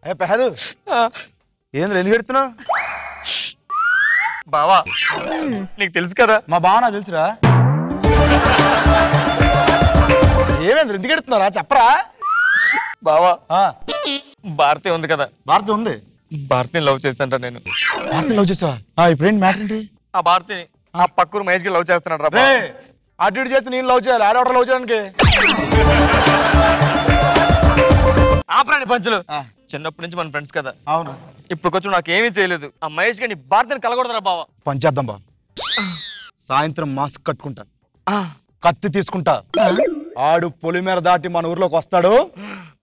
అయ్యా పెహదు ఏంద్ర ఎందుకు పెడుతున్నావు బావా నీకు తెలుసు కదా మా బావ నాకు తెలుసురా ఏమేంద్ర ఎందుకు పెడుతున్నారా చెప్పరా బావా భారతి ఉంది కదా భారతి ఉంది భారతిని లవ్ చేశాను నేను భారతి లవ్ చేసావా ఇప్పుడు ఏంటి మ్యాటర్ ఏంటి ఆ భారతిని ఆ పక్కూరు మహేష్ కి లవ్ చేస్తున్నాడు రా అటు ఇటు చేస్తే నేను లవ్ చేయాలి ఆడవాడు లవ్ చేయడానికి ఆపరాని పంచులు చిన్నప్పటి నుంచి మన ఫ్రెండ్స్ కదా అవును ఇప్పుడు కొంచెం నాకేమీ చేయలేదు ఆ మహేష్ గారిని భారతిని కలగొడతారా బావా పంచేద్దాం బా సాయంత్రం మాస్క్ కట్టుకుంటా కత్తి తీసుకుంటా ఆడు పొలిమేర దాటి మన ఊర్లోకి వస్తాడు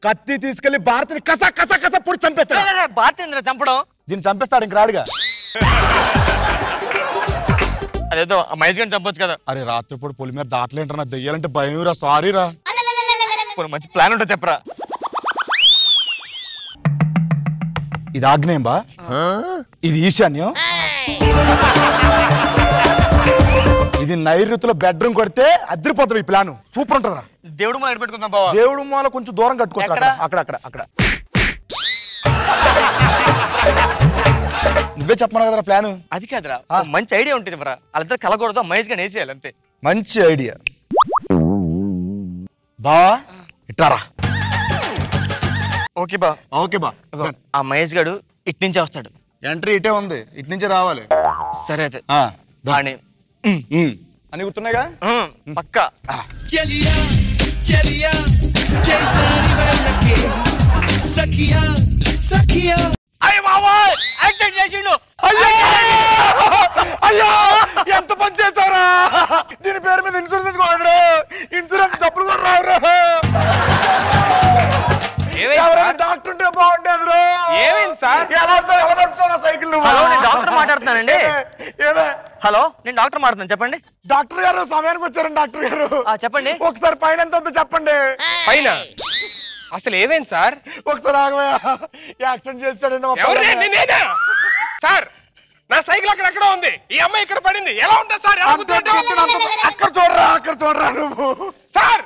కత్తి తీసుకెళ్లి భారతిని కస కస కస పొడి చంపేస్తాడు భారతిని చంపడం దీన్ని చంపేస్తాడు ఇంక రాడుగా అదేదో మహేష్ గారిని చంపొచ్చు కదా అరే రాత్రిపూట పొలిమేర దాటలేంటారా దెయ్యాలంటే భయం రా సారీ రా మంచి ప్లాన్ ఉంటే చెప్పరా ఇది ఆగ్నేయం బా ఇది ఈశాన్యం ఇది నైరుతిలో బెడ్రూమ్ కొడితే అదిరిపోతుంది ఈ ప్లాన్ సూపర్ ఉంటుందిరా దేవుడు మాల పెట్టుకుందాం బావా దేవుడు మాల కొంచెం దూరం కట్టుకోవచ్చు అక్కడ నువ్వే చెప్పమను కదరా ప్లాన్ అది కాదురా మంచి ఐడియా ఉంటుంది చెప్పరా వాళ్ళిద్దరు కలగకూడదు మహేష్ గారిని వేసేయాలి అంతే మంచి ఐడియా బా ఇట్టారా ఓకే బా ఆ మహేష్ గారు ఇటు నుంచే వస్తాడు ఎంట్రీ ఇటే ఉంది ఇటు నుంచే రావాలి సరే అయితే అని గుర్తున్నాయిగా పక్కా ఎంత పని చేశారా దీని పేరు మీద ఇన్సూరెన్స్ ఇన్సూరెన్స్ డబ్బులు కూడా రావురా డాక్టర్ ఉంటే బాగుండేది సైకిల్ డాక్టర్ మాట్లాడుతున్నానండి హలో నేను డాక్టర్ మాట్లాడుతున్నాను చెప్పండి డాక్టర్ గారు సమయానికి వచ్చారండి డాక్టర్ గారు చెప్పండి ఒకసారి పైన ఎంత ఉందో చెప్పండి పైన అసలు ఏమైంది సార్ ఒకసారి ఆగవయ్యా యాక్సిడెంట్ చేశాడండి సార్ నా సైకిల్ అక్కడ ఉంది ఈ అమ్మాయి ఇక్కడ పడింది ఎలా ఉంటుంది సార్ అక్కడ చూడరా నువ్వు సార్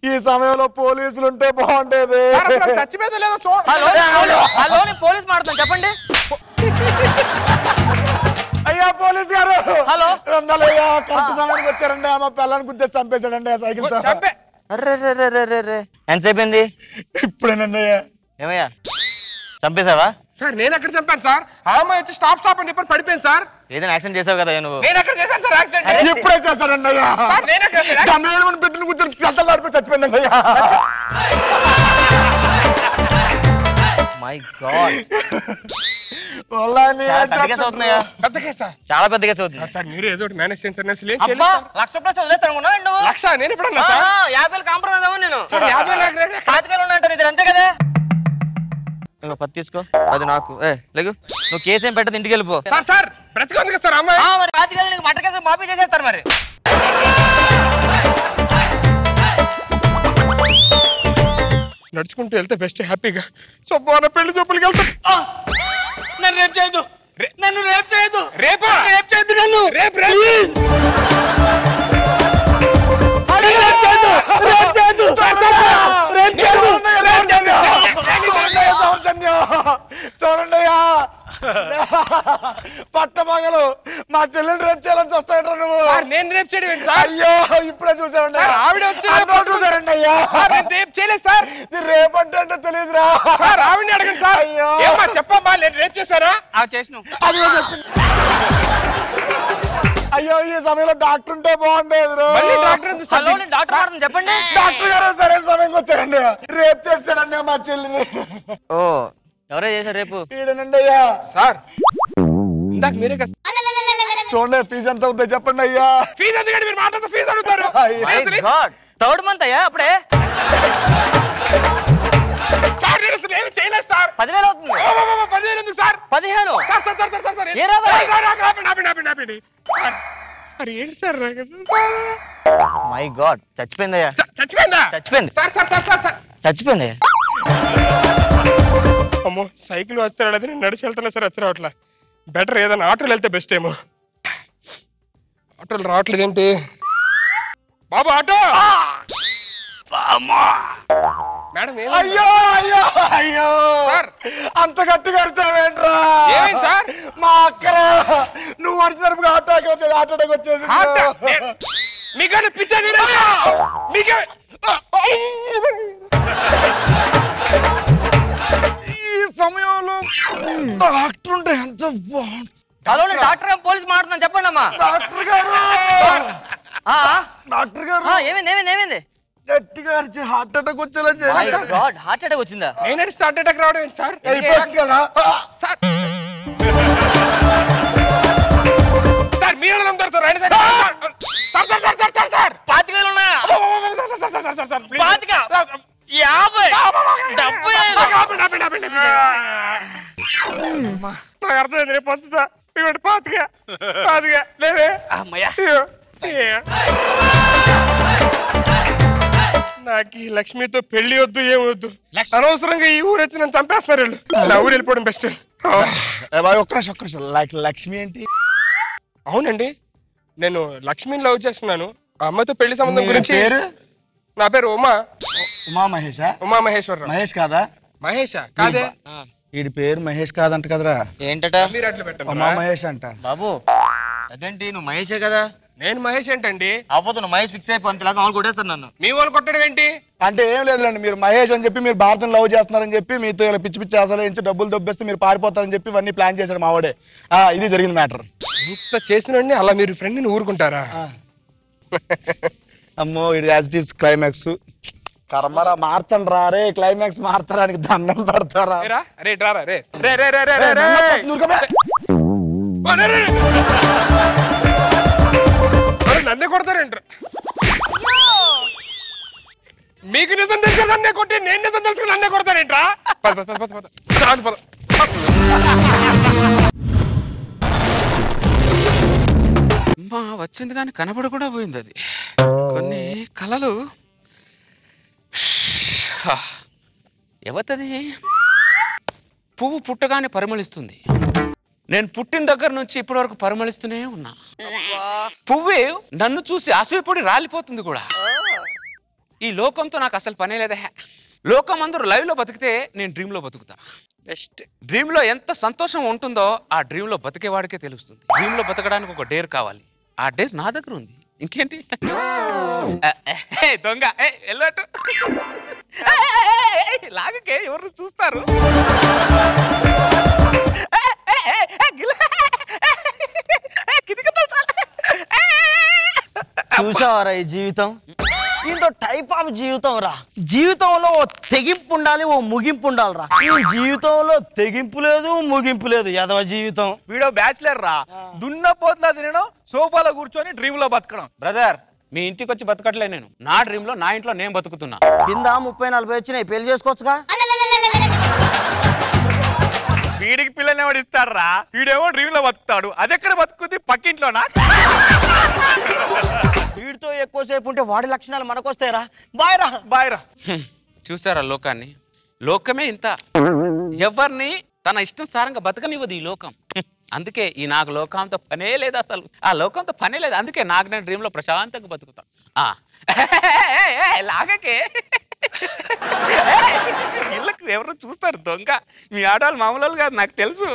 ఈ సమయంలో పోలీసులు ఉంటే బాగుండేది చచ్చిపోతే లేదో పోలీస్ మాట్లాడుతాను చెప్పండి అయ్యా పోలీస్ గారు హలో అయ్యా కరెక్ట్ సమయానికి వచ్చారండి మా పిల్లని గుద్దేసి చంపేశాడండి ఆ సైకిల్ తో ఎంతసేపు అయింది ఇప్పుడేనండి ఏమయ్యా చంపేశావా సార్ నేను ఎక్కడ చంపాను సార్ ఆ అమ్మాయి వచ్చి స్టాప్ అని చెప్పి పడిపోయింది సార్ ఏదైనా యాక్సిడెంట్ చేసావు కదా నువ్వు నేను ఎక్కడ చేశాను సార్ యాక్సిడెంట్ ఇప్పుడే చేశాడండి అయ్యా పెట్టిన కూర్చొని చల్లలాడిపోయి చచ్చిపోయిందండి అయ్యా మై గాడ్ పెద్ద కేసా చాలా పెద్ద కేసు అవుతుంది సార్ మీరు ఏదో మేనేజ్ చేయండి సార్ అసలు లక్ష నేను ఎప్పుడన్నా 50 కాంప్రమైజ్ అవ్వను నేను 50 ఉంటారు ఇది అంతే కదా ఇంకో 10 తీసుకో అది నాకు లేకు నువ్వు కేసు ఏం పెట్టదు ఇంటికి వెళ్ళిపో సార్ బ్రతికుంది కదా సార్ అమ్మాయి మరి రాత్రికి నీకు మటర్ కేసు మాఫీ చేసేస్తారు మరి నడుచుకుంటూ వెళ్తే బెస్ట్ హ్యాపీగా సొబ్బన పెళ్లి చూపులకి వెళ్తా నన్ను రేప్ చేయదు రేపు నన్ను రేపు చూడండి అయ్యా పట్టమగలు మా చెల్లెలు రేపు చేయాలని చూస్తాయంట నువ్వు నేను రేపు చేయడం అయ్యో ఇప్పుడే చూసామండి ఆవిడ వచ్చి చూసారండి అయ్యా రేపు చేయలేదు సార్ రేపు అంటే తెలియదురా సార్ ఆవిడని అడగండి సార్ అయ్యో చెప్పమ్మా నేను రేపు చేశారా చేసిన అయ్యో ఈ సమయంలో డాక్టర్ ఉంటే బాగుండేది డాక్టర్ చెప్పండి డాక్టర్ గారు సరైన సమయంకి వచ్చారండి రేపు చేస్తారండి మా చెల్లిని ఓ ఎవరో చేశారు రేపు ఈడనండి అయ్యా సార్ ఇందాక మీరే చూడండి ఫీజు ఎంత అవుతుందో చెప్పండి అయ్యా ఫీజు ఎందుకంటే మీరు మాట్లాడుతూ ఫీజు అడుగుతారు థర్డ్ మంత్ అయ్యా అప్పుడే సార్ నేను అసలు ఏమి చేయలేదు సార్ 10,000 అవుతుంది 10,000 ఎందుకు సార్ 15 సార్ ఏంటి సార్ మై గాడ్ చచ్చిపోయిందయ్యా చచ్చిపోయింది చచ్చిపోయిందయ్యా అమ్మో సైకిల్ వచ్చాడు అది నేను నడిచి వెళ్తున్నా సార్ వచ్చి రావట్లా బెటర్ ఏదైనా ఆటోలు వెళ్తే బెస్ట్ ఏమో ఆటోలు రావట్లేదేంటి బాబు ఆటో మేడం అయ్యో అయ్యో అయ్యో సార్ అంత గట్టిగా అరిచావేంట్రా? ఏమైంది సార్? మా అక్కరా నువ్వు అరిచినప్పుడు హార్ట్ అటాక్ వచ్చేసి మీకన్నా పిచ్చా మీకే ఈ సమయంలో డాక్టర్ ఉంటే ఎంత బాగుంది. హలో నేను డాక్టర్ పోలీస్ మాట్లాడుతున్నాను చెప్పండి అమ్మా. డాక్టర్ గారు డాక్టర్ గారు ఏమైంది ఏమైంది ఏమైంది? గట్టిగా అరిచి హార్ట్ అటాక్ వచ్చేలా చేశారు. హార్ట్ అటాక్ వచ్చిందా? నేను హార్ట్ అటాక్ రావడం ఏంటి సార్? సార్ సార్ మీరు నమ్ముతారు సార్ రండి sir. Sir sir sir sir sir 25,000 ఉన్నాయా? 25 50 నాకు అర్థమైంది రేపు పంచుతా ఇవ్వండి పాతిగా లేదే అమ్మయ్యా. నాకు ఈ లక్ష్మితో పెళ్లి వద్దు ఏమొద్దు. అనవసరంగా ఈ ఊరు వచ్చి నన్ను చంపేస్తున్నారు వీళ్ళు. నా ఊరు వెళ్ళిపోవడం బెస్ట్. ఒక్క నిమిషం లక్ష్మి ఏంటి? అవునండి నేను లక్ష్మిని లవ్ చేస్తున్నాను. ఆ అమ్మాయితో పెళ్లి సంబంధం గురించి. పేరు? నా పేరు ఉమా మహేషా? ఉమా మహేశ్వరరావు. మహేష్ కాదా? మహేషా కాదే. వీడి పేరు మహేష్ కాదంట కదరా? ఏంటట? మీరు అట్లా పెట్టండి ఉమా మహేష్ అంట. బాబు అదేంటి నువ్వు మహేషే కదా? నేను మహేష్ ఏంటండి? అవ్వదు నువ్వు మహేష్ ఫిక్స్ అయిపోయి అంతలాగా వాళ్ళు కొట్టేస్తాను నన్ను. మీ వాళ్ళు కొట్టడం ఏంటి? అంటే ఏం లేదులేండి, మీరు మహేష్ అని చెప్పి మీరు భారతం లవ్ చేస్తున్నారని చెప్పి మీతో ఇలా పిచ్చి పిచ్చి అసలు ఎంచి డబ్బులు దొబ్బేస్తే మీరు పారిపోతారని చెప్పి ఇవన్నీ ప్లాన్ చేశాడు మావాడే. ఇది జరిగింది మ్యాటర్. ఇంత చేసినండి అలా మీరు ఫ్రెండ్ని ఊరుకుంటారా? అమ్మో ఇది యాజ్ ఇట్ ఈస్ క్లైమాక్స్. కర్మరా మార్చండి రా రే, క్లైమాక్స్ మార్చడానికి దండం పెడతారా? రే రా రే రే రే రే రే రే నన్నే కొడతారేంట్రా? మీకు నిజం తెలిసి నన్నే కొట్టి నేను నిజం తెలుసుకుని నన్నే కొడతారేంట్రా? అమ్మా వచ్చింది కానీ కనబడి కూడా పోయింది. అది కొన్ని కళలు ఎవతది? పువ్వు పుట్టగానే పరిమళిస్తుంది. నేను పుట్టిన దగ్గర నుంచి ఇప్పటి వరకు పరిమళిస్తూనే ఉన్నా. పువ్వే నన్ను చూసి అసూయపడి రాలిపోతుంది కూడా. ఈ లోకంతో నాకు అసలు పనే లేదా. లోకం అందరూ లైవ్ లో బతికితే నేను డ్రీమ్ లో బతుకుతా. బెస్ట్. డ్రీమ్ లో ఎంత సంతోషం ఉంటుందో ఆ డ్రీమ్ లో బతికేవాడికే తెలుస్తుంది. డ్రీమ్ లో బతకడానికి ఒక డేర్ కావాలి. ఆ డేర్ నా దగ్గర ఉంది. ఇంకేంటి దొంగ వెళ్ళట్టు లాగకే ఎవరు చూస్తారు. చూసావరా ఈ జీవితం? ఇంతో టైప్ ఆఫ్ జీవితం రా. జీవితంలో ఓ తెగింపు ఉండాలి, ఓ ముగింపు ఉండాలిరా. ఈ జీవితంలో తెగింపు లేదు, ముగింపు లేదు. ఎదవ జీవితం. వీడో బ్యాచిలర్ రా. దున్న పోట్లా తినడం, సోఫాలో కూర్చొని డ్రీమ్ లో బతకడం. బ్రదర్ మీ ఇంటికి వచ్చి బతకట్లే నేను. నా డ్రీమ్ లో నా ఇంట్లో నేను బతుకుతున్నా. కింద 30-40 వచ్చినాయి, పెళ్లి చేసుకోవచ్చుగా. వీడికి పిల్లని ఎవడు ఇస్తాడు రా? వీడేమో డ్రీమ్ లో బతుకుతాడు. అదెక్కడ బతుకుతుంది? పక్కింట్లోనా? వీడితో ఎక్కువసేపు ఉంటే వాడి లక్షణాలు మనకొస్తాయిరా. బాయ్ రా బాయ్ రా. చూసారా లోకాన్ని? లోకమే ఇంత. ఎవరిని తన ఇష్టం సారంగా బతకనివ్వదు ఈ లోకం. అందుకే ఈ నాకు లోకంతో పనే లేదు. అసలు ఆ లోకంతో పనే లేదు. అందుకే నాకు నేను డ్రీమ్ లో ప్రశాంతంగా బతుకుతా. లాగకే ఇళ్ళకు ఎవరు చూస్తారు దొంగ. మీ ఆడవాళ్ళు మామూలు కాదు నాకు తెలుసు.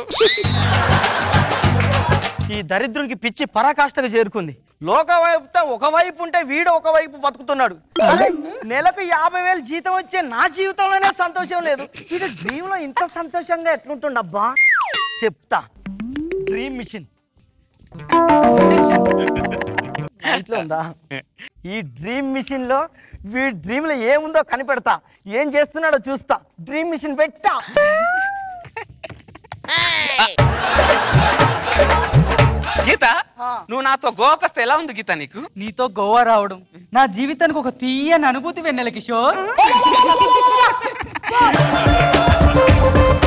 ఈ దరిద్రునికి పిచ్చి పరాకాష్ఠకు చేరుకుంది. లోకవైపుతో ఒకవైపు ఉంటే వీడు ఒకవైపు బతుకుతున్నాడు. నెలకు 50,000 జీతం వచ్చే నా జీవితంలోనే సంతోషం లేదు. ఇది డ్రీమ్ లో ఇంత సంతోషంగా ఎట్లుంటుండబ్బా చెప్తా. డ్రీమ్ మిషన్ ఇంట్లో ఉందా? ఈ డ్రీమ్ మిషన్ లో వీడి డ్రీమ్ లో ఏముందో కనిపెడతా. ఏం చేస్తున్నాడో చూస్తా. డ్రీమ్ మిషన్ పెట్టా. గీత నువ్వు నాతో గోవాకి వస్తే ఎలా ఉంది గీత నీకు? నీతో గోవా రావడం నా జీవితానికి ఒక తీయని అనుభూతి వెన్నెల కిషోర్.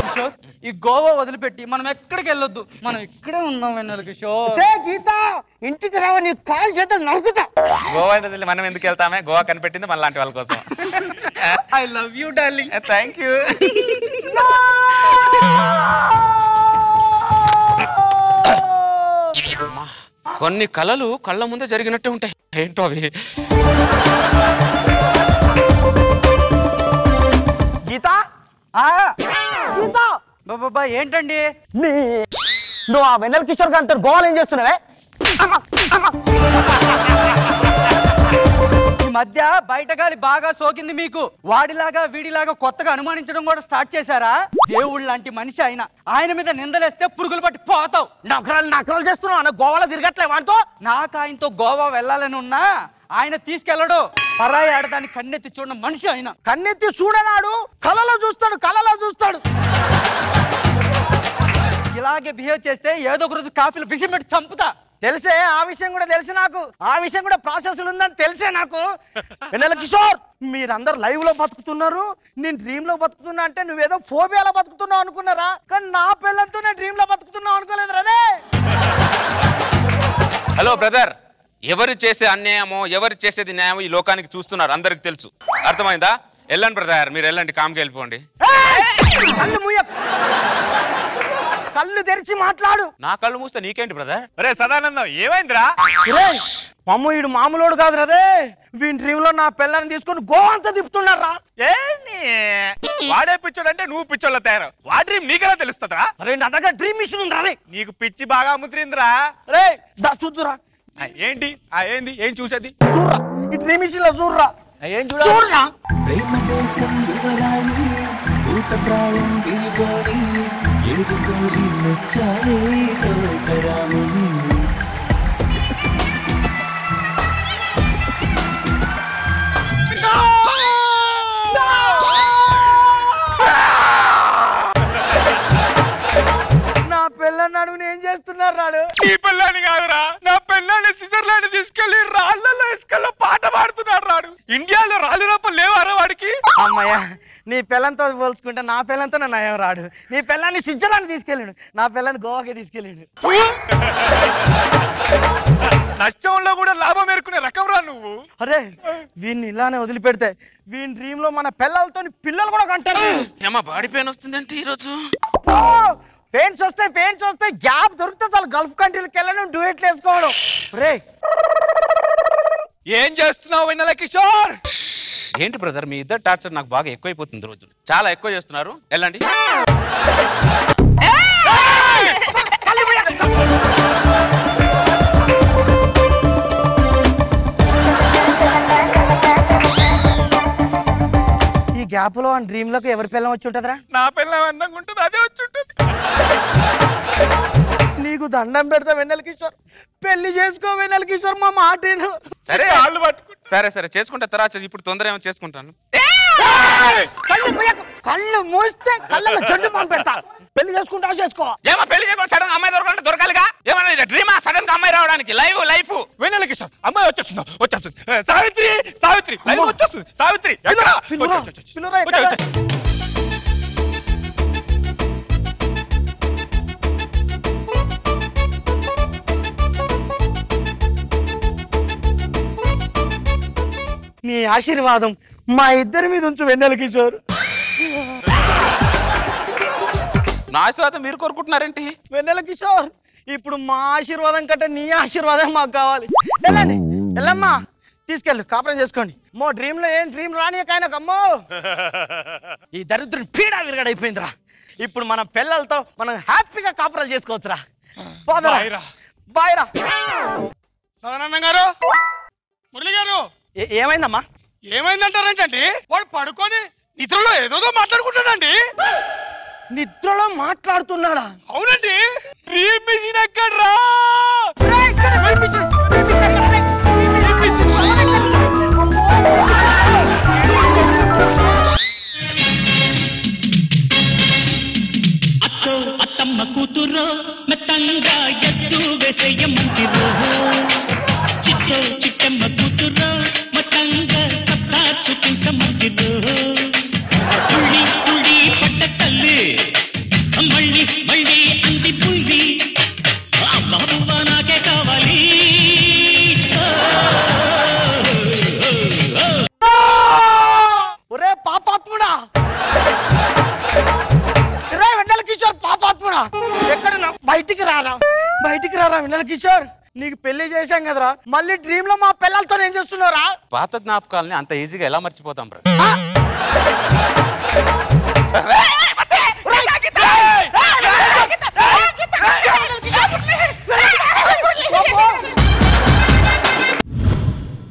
కిషోర్ ఈ గోవా వదిలిపెట్టి మనం ఎక్కడికి వెళ్ళొద్దు. మనం ఇక్కడే ఉందాం వెన్నెల కిషోర్. గీత ఇంటికి రావ, నీ కాలు చేతులు నరుకుతా. గోవా మనం ఎందుకు వెళ్తామే? గోవా కనిపెట్టింది మన లాంటి వాళ్ళ కోసం. I love you darling. Thank you. కొన్ని కళలు కళ్ళ ముందే జరిగినట్టే ఉంటాయి. ఏంటో అవి. అబ్బాబ్బా ఏంటండి నువ్వు ఆ వెన్నెల కిషోర్ గారితో గోవాలు ఏం చేస్తున్నావే? ఈ మధ్య బయట గాలి బాగా సోకింది మీకు. వాడిలాగా వీడిలాగా కొత్తగా అనుమానించడం కూడా స్టార్ట్ చేశారా? దేవుళ్ళు లాంటి మనిషి ఆయన మీద నిందలేస్తే పురుగులు పట్టి పోతావు. నకరాలు చేస్తున్నావు. గోవాలో తిరగట్లే వాడితో. నాకు ఆయనతో గోవా వెళ్ళాలని ఉన్నా ఆయన తీసుకెళ్ళడు. పరాయి ఆడదాన్ని కన్నెత్తి చూడడం మనిషి ఆయన. కన్నెత్తి చూడనాడు, కలలో చూస్తాడు. ఇలాగే బిహేవ్ చేస్తే ఏదో ఒక రోజు కాఫీలో విషయం పెట్టి చంపుతా. తెలిసే, ఆ విషయం కూడా తెలుసు నాకు. ఆ విషయం కూడా ప్రాసెస్ ఉందని తెలిసే నాకు. వెన్నెల కిషోర్, మీరందరు లైవ్ లో బతుకుతున్నారు, నేను డ్రీమ్ లో బతుకుతున్నా అంటే నువ్వేదో ఫోబియాలో బతుకుతున్నావు అనుకున్నారా? కానీ నా పిల్లలతో నేను డ్రీమ్ లో బతుకుతున్నావు అనుకోలేదు రే. హలో బ్రదర్, ఎవరు చేసే అన్యాయమో ఎవరు చేసేది న్యాయమో ఈ లోకానికి చూస్తున్నారు, అందరికి తెలుసు. అర్థమైందా? వెళ్ళండి బ్రదర్, మీరు వెళ్ళండి, కామ్కి వెళ్ళిపోండి. కళ్ళు తెరిచి మాట్లాడు. నా కళ్ళు మూస్తే నీకేంటి బ్రదర్? అరే సదానందం, ఏమైందిరా? మమ్మ వీడు మామూలోడు కాదు రే. వీడి డ్రీమ్ లో నా పిల్లని తీసుకొని గోవా అంతా తిప్పుతున్నారా? ఏంటి వాడే పిచ్చోడు అంటే నువ్వు పిచ్చోళ్ళ తయారు. వాడి డ్రీమ్ నీకెలా తెలుస్తుందా? అరే నా దగ్గర డ్రీమ్ మిషన్ ఉందా రే? నీకు పిచ్చి బాగా ముద్రిందిరా. రే దా చూద్దురా. ఏంటి ఏంది ఏం చూసేది? చూడరా, ఈ డ్రీమ్ మిషన్ లో చూడరా. ఏం చూడరా? ప్రేమ దేశం యువరాణి భూత ప్రాయం విరిగోని ఎదుగోరి ముచ్చాలే తోటరాముని. నా పిల్లని అడుగుని ఏం చేస్తున్నారు రాడు? నీ పిల్లని కాదురా, నా పిల్లని స్విట్జర్లాండ్ తీసుకెళ్లి రాళ్ళలో ఇసుకల్లో పాట పాడుతున్నాడు రాడు. ఇండియాలో రాళ్ళు రూపం లేవారా వాడికి? అమ్మయ్య, నీ పిల్లంతో పోల్చుకుంటే నా పిల్లంతో నయం రాడు. నీ పిల్లాన్ని స్విట్జర్లాండ్ తీసుకెళ్ళాడు, నా పిల్లని గోవాకి తీసుకెళ్ళాడు. నష్టంలో కూడా లాభం ఏరుకునే రకం రా నువ్వు. అరే వీడిని ఇలానే వదిలిపెడితే వీని డ్రీమ్ లో మన పిల్లలతో పిల్లలు కూడా కంటారు. ఏమా బాడీ పెయిన్ వస్తుందంటే ఈరోజు పెయిన్స్ వస్తాయి గ్యాప్ దొరికితే చాలు గల్ఫ్ కంట్రీలకు వెళ్ళడం, డ్యూయెట్లు వేసుకోవడం. రే ఏం చేస్తున్నావు వెన్నెల కిషోర్? ఏంటి బ్రదర్, మీ ఇద్దరు టార్చర్ నాకు బాగా ఎక్కువైపోతుంది రోజు. చాలా ఎక్కువ చేస్తున్నారు, వెళ్ళండి. ఈ గ్యాప్ లో డ్రీమ్ లోకి ఎవరి పిల్లం వచ్చి ఉంటుందిరా? నా పిల్ల అందంగా ఉంటుంది, అదే వచ్చి ఉంటుంది. నీకు దండం పెడతా వెన్నెల కిషోర్, పెళ్లి చేసుకో వెన్నెల కిషోర్, మా మాటేను. సరే కాళ్ళు పట్టుకుంటా. సరే చేసుకుంటా తర్వాత, ఇప్పుడు తొందర ఏమో చేసుకుంటాను. కళ్ళు మూస్తే కళ్ళలో చెడ్డు పంపెడతా. పెళ్లి చేసుకుంటావు చేసుకో. ఏమో పెళ్లి చేయకుండా సడన్ గా అమ్మాయి దొరకాలంటే దొరకాలిగా. ఏమన్నా డ్రీమా సడన్ గా అమ్మాయి రావడానికి? లైఫ్ వెన్నెల కిషోర్ అమ్మాయి వచ్చేస్తుంది. సావిత్రి లైవ్ వచ్చేస్తుంది. సావిత్రి ఎక్కడ? పిలురా ఇక్కడ. నీ ఆశీర్వాదం మా ఇద్దరి మీద ఉంచు వెన్నెల కిషోర్. నా ఆశీర్వాదం మీరు కోరుకుంటున్నారేంటి? వెన్నెల కిషోర్, ఇప్పుడు మా ఆశీర్వాదం కంటే నీ ఆశీర్వాదం మాకు కావాలి. వెళ్ళండి, వెళ్ళమ్మా, తీసుకెళ్ళు, కాపురం చేసుకోండి. మో డ్రీమ్ లో ఏం డ్రీమ్ రానియకాయనకమ్మో. ఈ దరిద్రుని పీడా విరగడైపోయిందిరా. ఇప్పుడు మన పిల్లలతో మనం హ్యాపీగా కాపురాలు చేసుకోవచ్చురా. పోదరా, బాయ్రా. సదానందం గారు, మురళి గారు, ఏమైందమ్మా? ఏమైందంటారేంటండి? వాడు పడుకొని నిద్రలో ఏదోదో మాట్లాడుకుంటాడండి. నిద్రలో మాట్లాడుతున్నాడా? అవునండి. డ్రీమ్ మిషన్ ఎక్కడ్రా? అత్తో అత్తమ్మ కూతురో మెత్తంగా ఎత్తు వేసేయమంటిరో, చిట్టో చిట్టమ్మ కూతురో మతంగా సత్తా చూపించమంటిరో. తుళ్ళి తుళ్ళి పట్ట తల్లి మళ్ళీ మళ్ళీ అంది పుల్లి, బాబువ నాకే కావాలి. ఒరే పాపాత్ముడా, వెన్నెల కిషోర్ పాపాత్ముడా, ఎక్కడ బయటికి రారా వెన్నెల కిషోర్. నీకు పెళ్లి చేశాం కదరా, మళ్ళీ డ్రీమ్ లో మా పిల్లలతో ఏం చేస్తున్నారా? పాత జ్ఞాపకాలని అంత ఈజీగా ఎలా మర్చిపోతాం బ్రదర్?